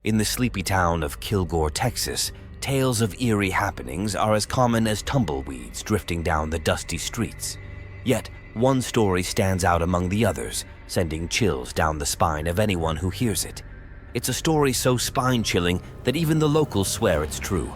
In the sleepy town of Kilgore, Texas, tales of eerie happenings are as common as tumbleweeds drifting down the dusty streets. Yet, one story stands out among the others, sending chills down the spine of anyone who hears it. It's a story so spine-chilling that even the locals swear it's true,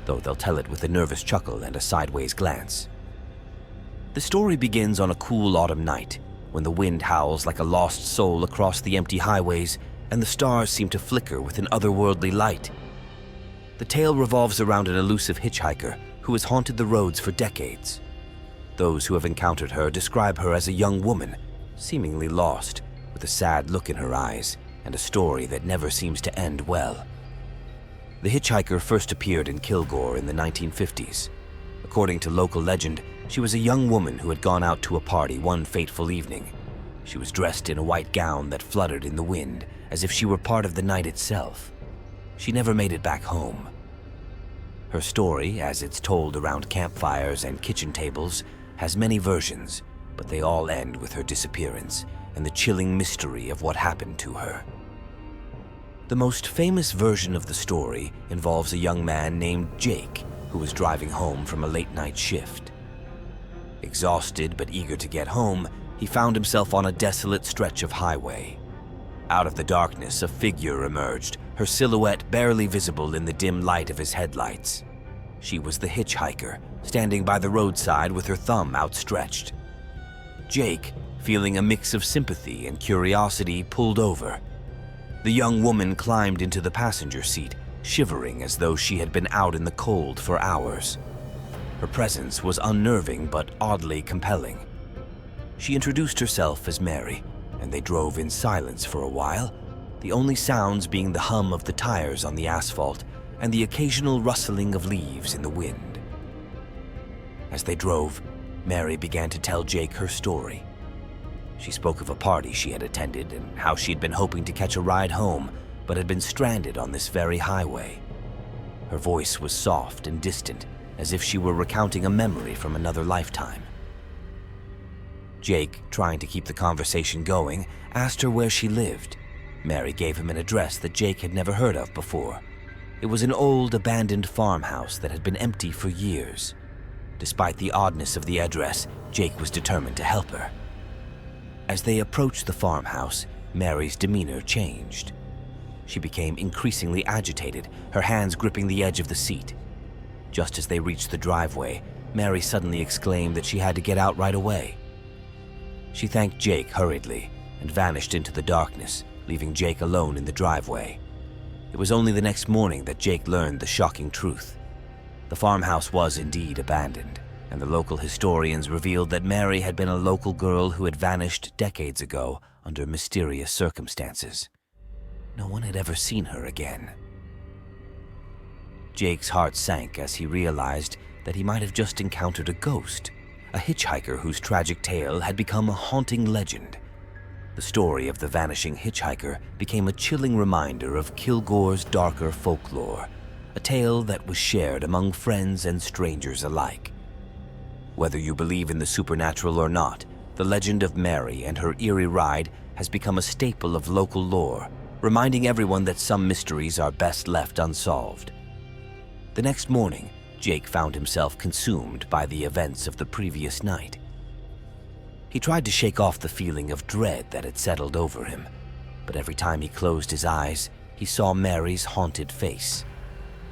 though they'll tell it with a nervous chuckle and a sideways glance. The story begins on a cool autumn night, when the wind howls like a lost soul across the empty highways and the stars seem to flicker with an otherworldly light. The tale revolves around an elusive hitchhiker who has haunted the roads for decades. Those who have encountered her describe her as a young woman, seemingly lost, with a sad look in her eyes and a story that never seems to end well. The hitchhiker first appeared in Kilgore in the 1950s. According to local legend, she was a young woman who had gone out to a party one fateful evening. She was dressed in a white gown that fluttered in the wind, as if she were part of the night itself. She never made it back home. Her story, as it's told around campfires and kitchen tables, has many versions, but they all end with her disappearance and the chilling mystery of what happened to her. The most famous version of the story involves a young man named Jake who was driving home from a late-night shift. Exhausted but eager to get home, he found himself on a desolate stretch of highway. Out of the darkness, a figure emerged, her silhouette barely visible in the dim light of his headlights. She was the hitchhiker, standing by the roadside with her thumb outstretched. Jake, feeling a mix of sympathy and curiosity, pulled over. The young woman climbed into the passenger seat, shivering as though she had been out in the cold for hours. Her presence was unnerving but oddly compelling. She introduced herself as Mary, and they drove in silence for a while, the only sounds being the hum of the tires on the asphalt and the occasional rustling of leaves in the wind. As they drove, Mary began to tell Jake her story. She spoke of a party she had attended and how she had been hoping to catch a ride home, but had been stranded on this very highway. Her voice was soft and distant, as if she were recounting a memory from another lifetime. Jake, trying to keep the conversation going, asked her where she lived. Mary gave him an address that Jake had never heard of before. It was an old, abandoned farmhouse that had been empty for years. Despite the oddness of the address, Jake was determined to help her. As they approached the farmhouse, Mary's demeanor changed. She became increasingly agitated, her hands gripping the edge of the seat. Just as they reached the driveway, Mary suddenly exclaimed that she had to get out right away. She thanked Jake hurriedly and vanished into the darkness, leaving Jake alone in the driveway. It was only the next morning that Jake learned the shocking truth. The farmhouse was indeed abandoned, and the local historians revealed that Mary had been a local girl who had vanished decades ago under mysterious circumstances. No one had ever seen her again. Jake's heart sank as he realized that he might have just encountered a ghost, a hitchhiker whose tragic tale had become a haunting legend. The story of the vanishing hitchhiker became a chilling reminder of Kilgore's darker folklore, a tale that was shared among friends and strangers alike. Whether you believe in the supernatural or not, the legend of Mary and her eerie ride has become a staple of local lore, reminding everyone that some mysteries are best left unsolved. The next morning, Jake found himself consumed by the events of the previous night. He tried to shake off the feeling of dread that had settled over him, but every time he closed his eyes, he saw Mary's haunted face.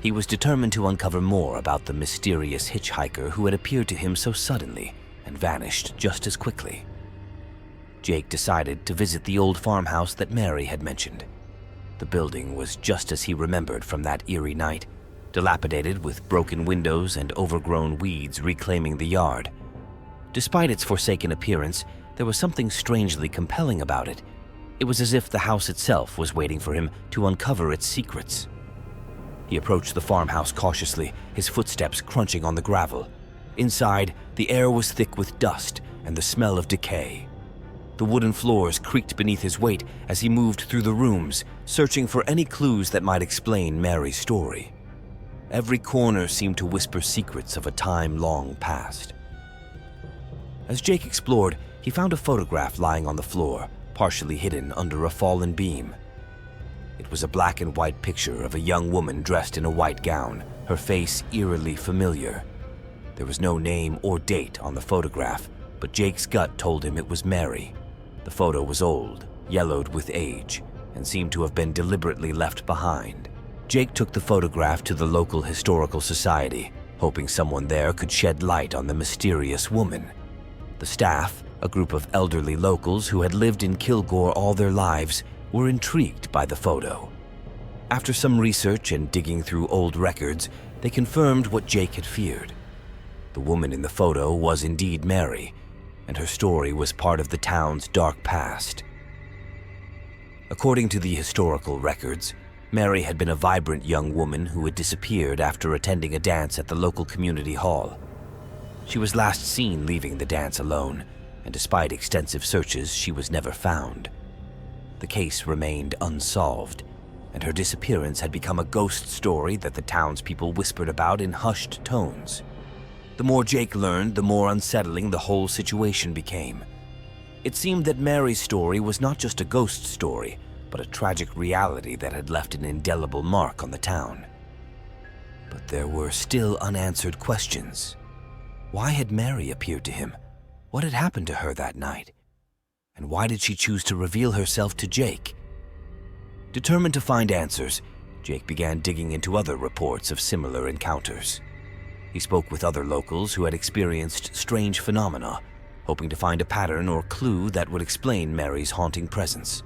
He was determined to uncover more about the mysterious hitchhiker who had appeared to him so suddenly and vanished just as quickly. Jake decided to visit the old farmhouse that Mary had mentioned. The building was just as he remembered from that eerie night, dilapidated with broken windows and overgrown weeds reclaiming the yard. Despite its forsaken appearance, there was something strangely compelling about it. It was as if the house itself was waiting for him to uncover its secrets. He approached the farmhouse cautiously, his footsteps crunching on the gravel. Inside, the air was thick with dust and the smell of decay. The wooden floors creaked beneath his weight as he moved through the rooms, searching for any clues that might explain Mary's story. Every corner seemed to whisper secrets of a time long past. As Jake explored, he found a photograph lying on the floor, partially hidden under a fallen beam. It was a black and white picture of a young woman dressed in a white gown, her face eerily familiar. There was no name or date on the photograph, but Jake's gut told him it was Mary. The photo was old, yellowed with age, and seemed to have been deliberately left behind. Jake took the photograph to the local historical society, hoping someone there could shed light on the mysterious woman. The staff, a group of elderly locals who had lived in Kilgore all their lives, were intrigued by the photo. After some research and digging through old records, they confirmed what Jake had feared. The woman in the photo was indeed Mary, and her story was part of the town's dark past. According to the historical records, Mary had been a vibrant young woman who had disappeared after attending a dance at the local community hall. She was last seen leaving the dance alone, and despite extensive searches, she was never found. The case remained unsolved, and her disappearance had become a ghost story that the townspeople whispered about in hushed tones. The more Jake learned, the more unsettling the whole situation became. It seemed that Mary's story was not just a ghost story, but a tragic reality that had left an indelible mark on the town. But there were still unanswered questions. Why had Mary appeared to him? What had happened to her that night? And why did she choose to reveal herself to Jake? Determined to find answers, Jake began digging into other reports of similar encounters. He spoke with other locals who had experienced strange phenomena, hoping to find a pattern or clue that would explain Mary's haunting presence.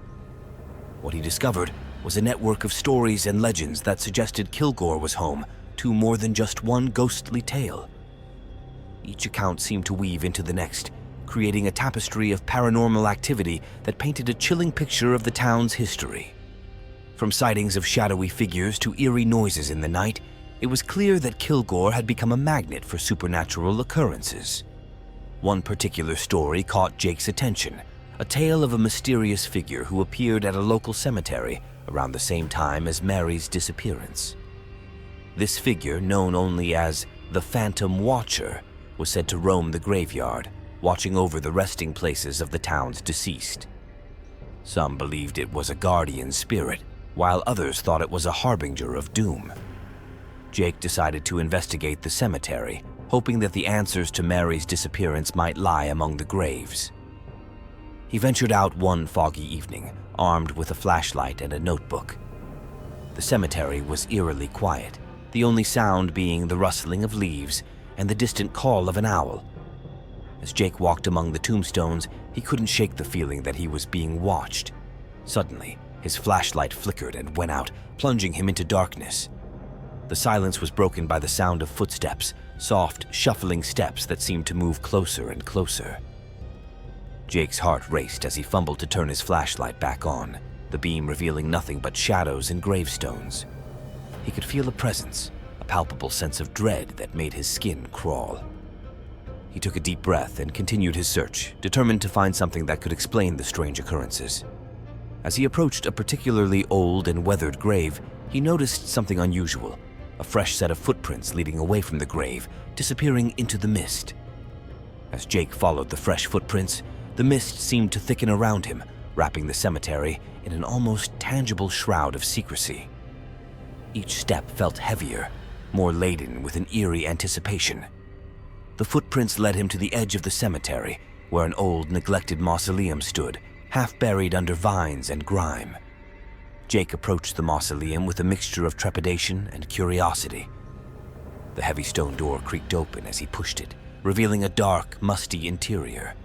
What he discovered was a network of stories and legends that suggested Kilgore was home to more than just one ghostly tale. Each account seemed to weave into the next, creating a tapestry of paranormal activity that painted a chilling picture of the town's history. From sightings of shadowy figures to eerie noises in the night, it was clear that Kilgore had become a magnet for supernatural occurrences. One particular story caught Jake's attention, a tale of a mysterious figure who appeared at a local cemetery around the same time as Mary's disappearance. This figure, known only as the Phantom Watcher, was said to roam the graveyard, watching over the resting places of the town's deceased. Some believed it was a guardian spirit, while others thought it was a harbinger of doom. Jake decided to investigate the cemetery, hoping that the answers to Mary's disappearance might lie among the graves. He ventured out one foggy evening, armed with a flashlight and a notebook. The cemetery was eerily quiet, the only sound being the rustling of leaves and the distant call of an owl. As Jake walked among the tombstones, he couldn't shake the feeling that he was being watched. Suddenly, his flashlight flickered and went out, plunging him into darkness. The silence was broken by the sound of footsteps, soft, shuffling steps that seemed to move closer and closer. Jake's heart raced as he fumbled to turn his flashlight back on, the beam revealing nothing but shadows and gravestones. He could feel a presence, a palpable sense of dread that made his skin crawl. He took a deep breath and continued his search, determined to find something that could explain the strange occurrences. As he approached a particularly old and weathered grave, he noticed something unusual, a fresh set of footprints leading away from the grave, disappearing into the mist. As Jake followed the fresh footprints, the mist seemed to thicken around him, wrapping the cemetery in an almost tangible shroud of secrecy. Each step felt heavier, more laden with an eerie anticipation. The footprints led him to the edge of the cemetery, where an old, neglected mausoleum stood, half buried under vines and grime. Jake approached the mausoleum with a mixture of trepidation and curiosity. The heavy stone door creaked open as he pushed it, revealing a dark, musty interior.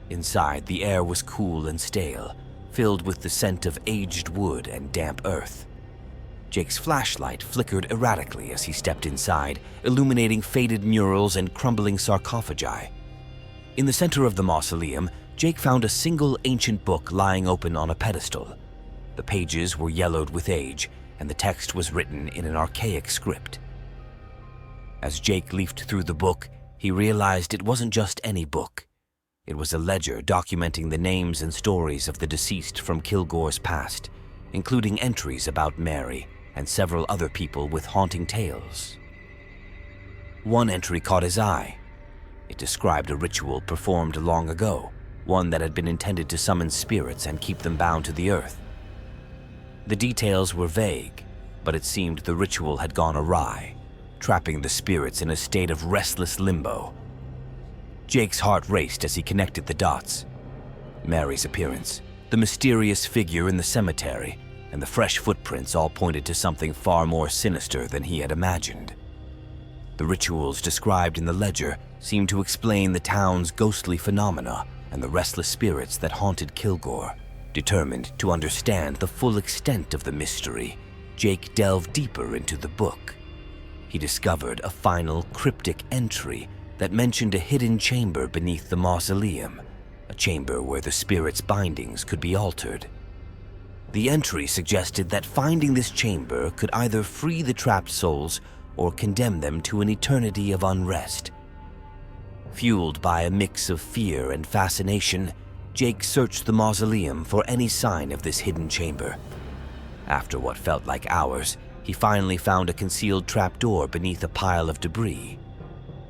Inside, the air was cool and stale, filled with the scent of aged wood and damp earth. Jake's flashlight flickered erratically as he stepped inside, illuminating faded murals and crumbling sarcophagi. In the center of the mausoleum, Jake found a single ancient book lying open on a pedestal. The pages were yellowed with age, and the text was written in an archaic script. As Jake leafed through the book, he realized it wasn't just any book. It was a ledger documenting the names and stories of the deceased from Kilgore's past, including entries about Mary and several other people with haunting tales. One entry caught his eye. It described a ritual performed long ago, one that had been intended to summon spirits and keep them bound to the earth. The details were vague, but it seemed the ritual had gone awry, trapping the spirits in a state of restless limbo. Jake's heart raced as he connected the dots. Mary's appearance, the mysterious figure in the cemetery, and the fresh footprints all pointed to something far more sinister than he had imagined. The rituals described in the ledger seemed to explain the town's ghostly phenomena and the restless spirits that haunted Kilgore. Determined to understand the full extent of the mystery, Jake delved deeper into the book. He discovered a final cryptic entry that mentioned a hidden chamber beneath the mausoleum, a chamber where the spirit's bindings could be altered. The entry suggested that finding this chamber could either free the trapped souls or condemn them to an eternity of unrest. Fueled by a mix of fear and fascination, Jake searched the mausoleum for any sign of this hidden chamber. After what felt like hours, he finally found a concealed trapdoor beneath a pile of debris.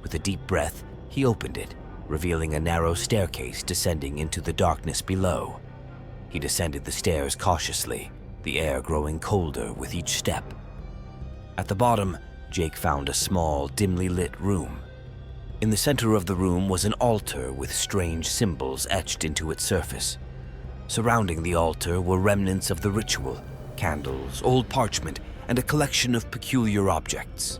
With a deep breath, he opened it, revealing a narrow staircase descending into the darkness below. He descended the stairs cautiously, the air growing colder with each step. At the bottom, Jake found a small, dimly lit room. In the center of the room was an altar with strange symbols etched into its surface. Surrounding the altar were remnants of the ritual, candles, old parchment, and a collection of peculiar objects.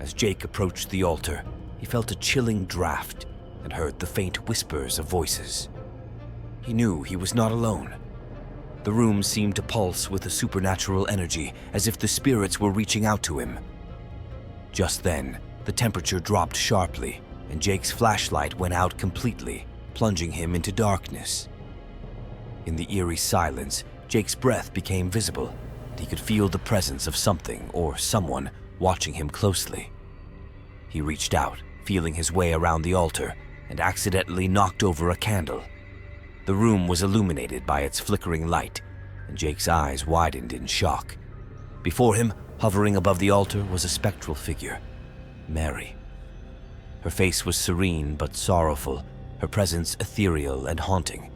As Jake approached the altar, he felt a chilling draft and heard the faint whispers of voices. He knew he was not alone. The room seemed to pulse with a supernatural energy, as if the spirits were reaching out to him. Just then, the temperature dropped sharply, and Jake's flashlight went out completely, plunging him into darkness. In the eerie silence, Jake's breath became visible, and he could feel the presence of something or someone watching him closely. He reached out, feeling his way around the altar, and accidentally knocked over a candle. The room was illuminated by its flickering light, and Jake's eyes widened in shock. Before him, hovering above the altar, was a spectral figure, Mary. Her face was serene but sorrowful, her presence ethereal and haunting.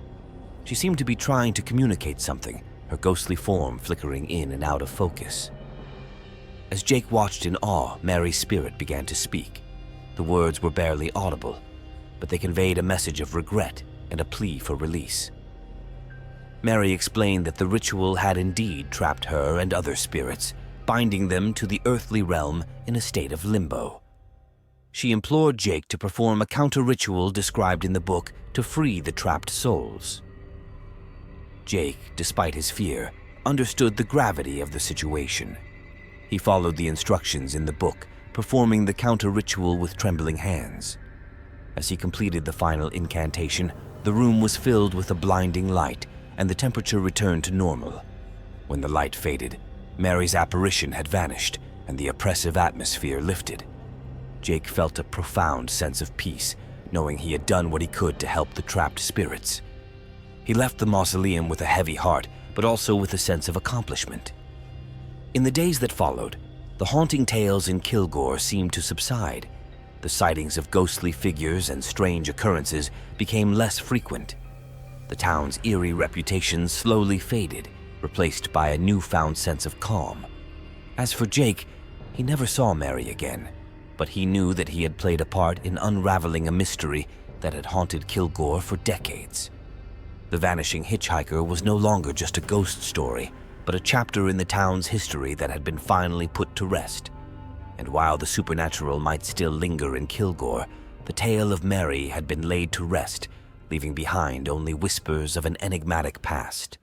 She seemed to be trying to communicate something, her ghostly form flickering in and out of focus. As Jake watched in awe, Mary's spirit began to speak. The words were barely audible, but they conveyed a message of regret and a plea for release. Mary explained that the ritual had indeed trapped her and other spirits, binding them to the earthly realm in a state of limbo. She implored Jake to perform a counter-ritual described in the book to free the trapped souls. Jake, despite his fear, understood the gravity of the situation. He followed the instructions in the book, performing the counter-ritual with trembling hands. As he completed the final incantation, the room was filled with a blinding light, and the temperature returned to normal. When the light faded, Mary's apparition had vanished, and the oppressive atmosphere lifted. Jake felt a profound sense of peace, knowing he had done what he could to help the trapped spirits. He left the mausoleum with a heavy heart, but also with a sense of accomplishment. In the days that followed, the haunting tales in Kilgore seemed to subside. The sightings of ghostly figures and strange occurrences became less frequent. The town's eerie reputation slowly faded, replaced by a newfound sense of calm. As for Jake, he never saw Mary again, but he knew that he had played a part in unraveling a mystery that had haunted Kilgore for decades. The Vanishing Hitchhiker was no longer just a ghost story, but a chapter in the town's history that had been finally put to rest. And while the supernatural might still linger in Kilgore, the tale of Mary had been laid to rest, leaving behind only whispers of an enigmatic past.